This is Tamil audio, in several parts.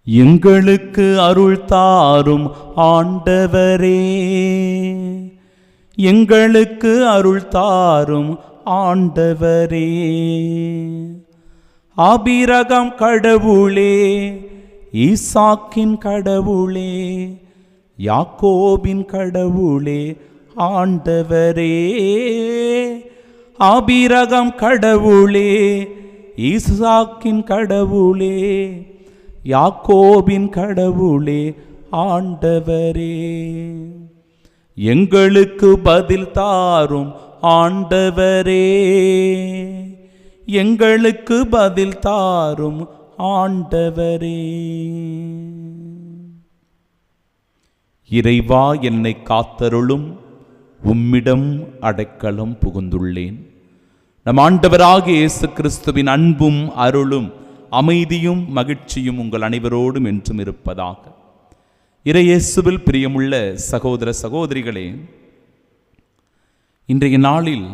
எங்களுக்கு அருள் தாரும் ஆண்டவரே, எங்களுக்கு அருள் தாரும் ஆண்டவரே. ஆபிரகாம் கடவுளே, ஈசாக்கின் கடவுளே, யாக்கோபின் கடவுளே ஆண்டவரே. ஆபிரகாம் கடவுளே, ஈசாக்கின் கடவுளே, யாக்கோபின் கடவுளே ஆண்டவரே. எங்களுக்கு பதில் தாரும் ஆண்டவரே, எங்களுக்கு பதில் தாரும் ஆண்டவரே. இறைவா, என்னை காத்தருளும், உம்மிடம் அடைக்கலம் புகுந்துள்ளேன். நம் ஆண்டவராகிய இயேசு கிறிஸ்துவின் அன்பும் அருளும் அமைதியும் மகிழ்ச்சியும் உங்கள் அனைவரோடும் என்றும் இருப்பதாக. இறையேசுவில் பிரியமுள்ள சகோதர சகோதரிகளே, இன்றைய நாளில்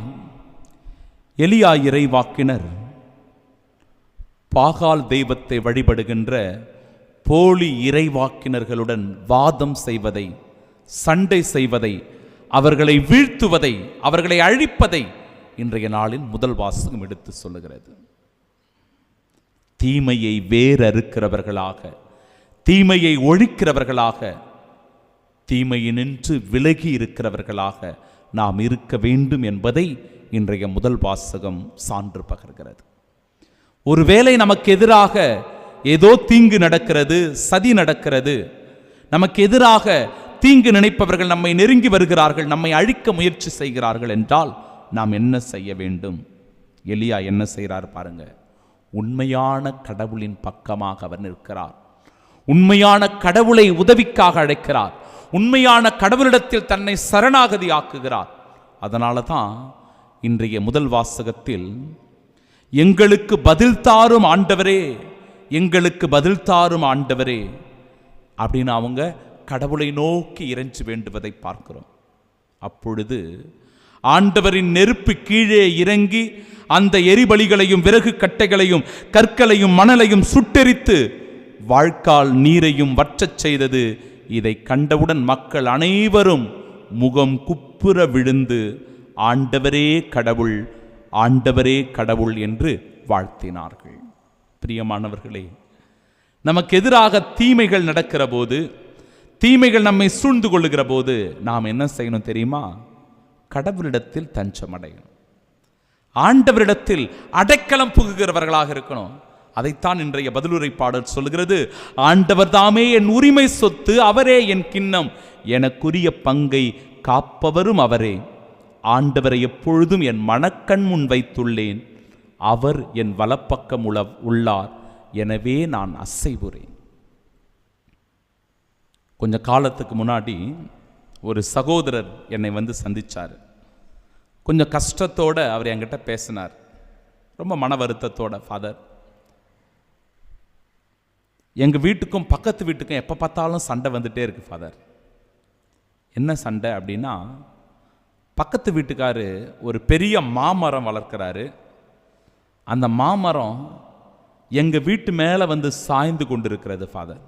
எலியா இறைவாக்கினர் பாகால் தெய்வத்தை வழிபடுகின்ற போலி இறைவாக்கினர்களுடன் வாதம் செய்வதை, சண்டை செய்வதை, அவர்களை வீழ்த்துவதை, அவர்களை அழிப்பதை இன்றைய நாளில் முதல் வாசகம் எடுத்து சொல்லுகிறது. தீமையை வேறறுக்கிறவர்களாக, தீமையை ஒழிக்கிறவர்களாக, தீமையினின்று விலகி இருக்கிறவர்களாக நாம் இருக்க வேண்டும் என்பதை இன்றைய முதல் வாசகம் சான்று பகர்கிறது. ஒருவேளை நமக்கு எதிராக ஏதோ தீங்கு நடக்கிறது, சதி நடக்கிறது, நமக்கு எதிராக தீங்கு நினைப்பவர்கள் நம்மை நெருங்கி வருகிறார்கள், நம்மை அழிக்க முயற்சி செய்கிறார்கள் என்றால் நாம் என்ன செய்ய வேண்டும்? எலியா என்ன செய்கிறார் பாருங்க. உண்மையான கடவுளின் பக்கமாக அவர் நிற்கிறார். உண்மையான கடவுளை உதவிக்காக அழைக்கிறார். உண்மையான கடவுளிடத்தில் தன்னை சரணாகதி ஆக்குகிறார். அதனால தான் இன்றைய முதல் வாசகத்தில் எங்களுக்கு பதில் தாரும் ஆண்டவரே, எங்களுக்கு பதில் தாரும் ஆண்டவரே அப்படின்னு அவங்க கடவுளை நோக்கி இறைஞ்சி வேண்டுவதை பார்க்கிறோம். அப்பொழுது ஆண்டவரின் நெருப்பு கீழே இறங்கி அந்த எரிபலிகளையும் விறகு கட்டைகளையும் கற்களையும் மணலையும் சுட்டெரித்து வாழ்க்கால் நீரையும் வற்றச் செய்தது. இதை கண்டவுடன் மக்கள் அனைவரும் முகம் குப்புற விழுந்து ஆண்டவரே கடவுள், ஆண்டவரே கடவுள் என்று வாழ்த்தினார்கள். பிரியமானவர்களே, நமக்கு எதிராக தீமைகள் நடக்கிற போது, தீமைகள் நம்மை சூழ்ந்து கொள்ளுகிற போது நாம் என்ன செய்யணும் தெரியுமா? கடவுளிடத்தில் தஞ்சம் அடையணும். ஆண்டவரிடத்தில் அடைக்கலம் புகுகிறவர்களாக இருக்கணும். அதைத்தான் இன்றைய பதிலுரை பாடல் சொல்கிறது. ஆண்டவர் தாமே என் உரிமை சொத்து, அவரே என் கிண்ணம், எனக்குரிய பங்கை காப்பவரும் அவரே. ஆண்டவரை எப்பொழுதும் என் மனக்கண் முன் வைத்துள்ளேன், அவர் என் வலப்பக்கம் உள்ளார், எனவே நான் அசைவுறேன். கொஞ்ச காலத்துக்கு முன்னாடி ஒரு சகோதரர் என்னை வந்து சந்திச்சார். கொஞ்சம் கஷ்டத்தோட அவர் என்கிட்ட பேசினார், ரொம்ப மன வருத்தத்தோட. ஃபாதர், எங்கள் வீட்டுக்கும் பக்கத்து வீட்டுக்கும் எப்போ பார்த்தாலும் சண்டை வந்துட்டே இருக்கு ஃபாதர். என்ன சண்டை அப்படின்னா, பக்கத்து வீட்டுக்காரு ஒரு பெரிய மாமரம் வளர்க்கிறாரு. அந்த மாமரம் எங்கள் வீட்டு மேலே வந்து சாய்ந்து கொண்டு இருக்கிறது ஃபாதர்.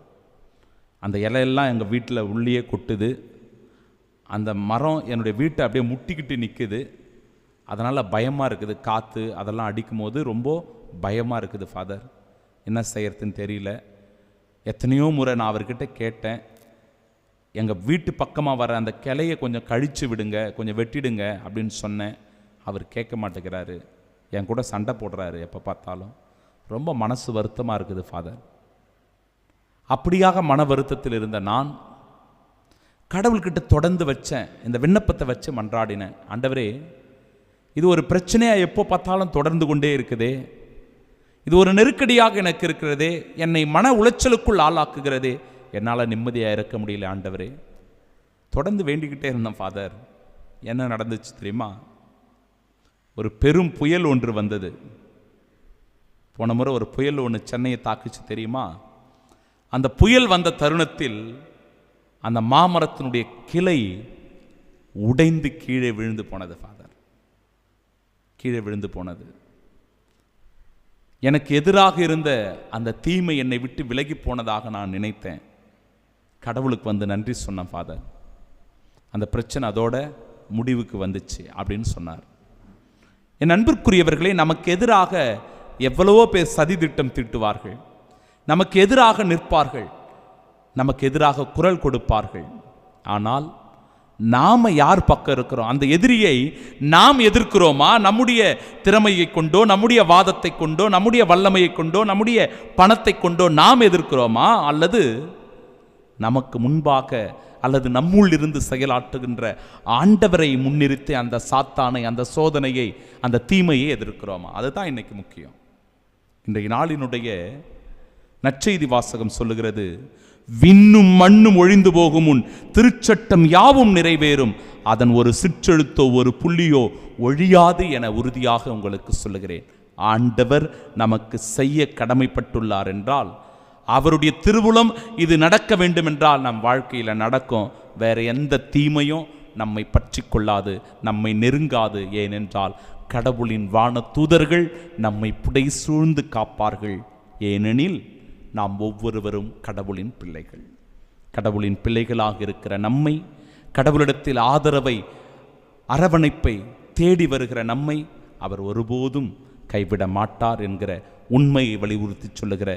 அந்த இலையெல்லாம் எங்கள் வீட்டில் உள்ளே கொட்டுது. அந்த மரம் என்னுடைய வீட்டை அப்படியே முட்டிக்கிட்டு நிற்குது. அதனால் பயமாக இருக்குது. காற்று அதெல்லாம் அடிக்கும் போது ரொம்ப பயமாக இருக்குது ஃபாதர். என்ன செய்யறதுன்னு தெரியல. எத்தனையோ முறை நான் அவர்கிட்ட கேட்டேன், எங்கள் வீட்டு பக்கமாக வர அந்த கிளையை கொஞ்சம் கழித்து விடுங்க, கொஞ்சம் வெட்டிடுங்க அப்படின்னு சொன்னேன். அவர் கேட்க மாட்டேங்கிறாரு. என் கூட சண்டை போடுறாரு எப்போ பார்த்தாலும். ரொம்ப மனசு வருத்தமாக இருக்குது ஃபாதர். அப்படியாக மன வருத்தத்தில் இருந்த நான் கடவுள்கிட்ட தொடர்ந்து வச்சேன், இந்த விண்ணப்பத்தை வச்சு மன்றாடினேன். ஆண்டவரே, இது ஒரு பிரச்சனையாக எப்போ பார்த்தாலும் தொடர்ந்து கொண்டே இருக்குதே, இது ஒரு நெருக்கடியாக எனக்கு இருக்கிறதே, என்னை மன உளைச்சலுக்குள் ஆளாக்குகிறதே, என்னால் நிம்மதியாக இருக்க முடியல ஆண்டவரே. தொடர்ந்து வேண்டிக்கிட்டே இருந்தேன் ஃபாதர். என்ன நடந்துச்சு தெரியுமா? ஒரு பெரும் புயல் ஒன்று வந்தது. போன முறை ஒரு புயல் ஒன்று சென்னையை தாக்குச்சு தெரியுமா? அந்த புயல் வந்த தருணத்தில் அந்த மாமரத்தினுடைய கிளை உடைந்து கீழே விழுந்து போனது ஃபாதர். கீழே விழுந்து போனது. எனக்கு எதிராக இருந்த அந்த தீமை என்னை விட்டு விலகி போனதாக நான் நினைத்தேன். கடவுளுக்கு வந்து நன்றி சொன்னேன் ஃபாதர், அந்த பிரச்சனை அதோட முடிவுக்கு வந்துச்சு அப்படின்னு சொன்னார். என் அன்பிற்குரியவர்களே, நமக்கு எதிராக எவ்வளவோ பேர் சதி திட்டம் தீட்டுவார்கள், நமக்கு எதிராக நிற்பார்கள், நமக்கு எதிராக குரல் கொடுப்பார்கள். ஆனால் நாம் யார் பக்கம் இருக்கிறோம்? அந்த எதிரியை நாம் எதிர்க்கிறோமா? நம்முடைய திறமையை கொண்டோ, நம்முடைய வாதத்தை கொண்டோ, நம்முடைய வல்லமையை கொண்டோ, நம்முடைய பணத்தை கொண்டோ நாம் எதிர்க்கிறோமா? அல்லது நமக்கு முன்பாக அல்லது நம்முள் இருந்து செயலாற்றுகின்ற ஆண்டவரை முன்னிறுத்தி அந்த சாத்தானை, அந்த சோதனையை, அந்த தீமையை எதிர்க்கிறோமா? அதுதான் இன்னைக்கு முக்கியம். இன்றைய நாளினுடைய நற்செய்தி வாசகம் சொல்லுகிறது, விண்ணும் மண்ணும் ஒழிந்து போகும் முன் திருச்சட்டம் யாவும் நிறைவேறும், அதன் ஒரு சிற்றெழுத்தோ ஒரு புள்ளியோ ஒழியாது என உறுதியாக உங்களுக்கு சொல்லுகிறேன். ஆண்டவர் நமக்கு செய்ய கடமைப்பட்டுள்ளார் என்றால், அவருடைய திருவுளம் இது நடக்க வேண்டும் என்றால் நம் வாழ்க்கையில் நடக்கும். வேற எந்த தீமையும் நம்மை பற்றி கொள்ளாது, நம்மை நெருங்காது. ஏனென்றால் கடவுளின் வான தூதர்கள் நம்மை புடை சூழ்ந்து காப்பார்கள். ஏனெனில் நாம் ஒவ்வொருவரும் கடவுளின் பிள்ளைகள். கடவுளின் பிள்ளைகளாக இருக்கிற நம்மை, கடவுளிடத்தில் ஆதரவை, அரவணைப்பை தேடி வருகிற நம்மை அவர் ஒருபோதும் கைவிட மாட்டார் என்கிற உண்மையை வலியுறுத்தி சொல்லுகிற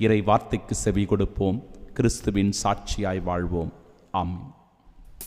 இறை வார்த்தைக்கு செவி கொடுப்போம். கிறிஸ்துவின் சாட்சியாய் வாழ்வோம். ஆமென்.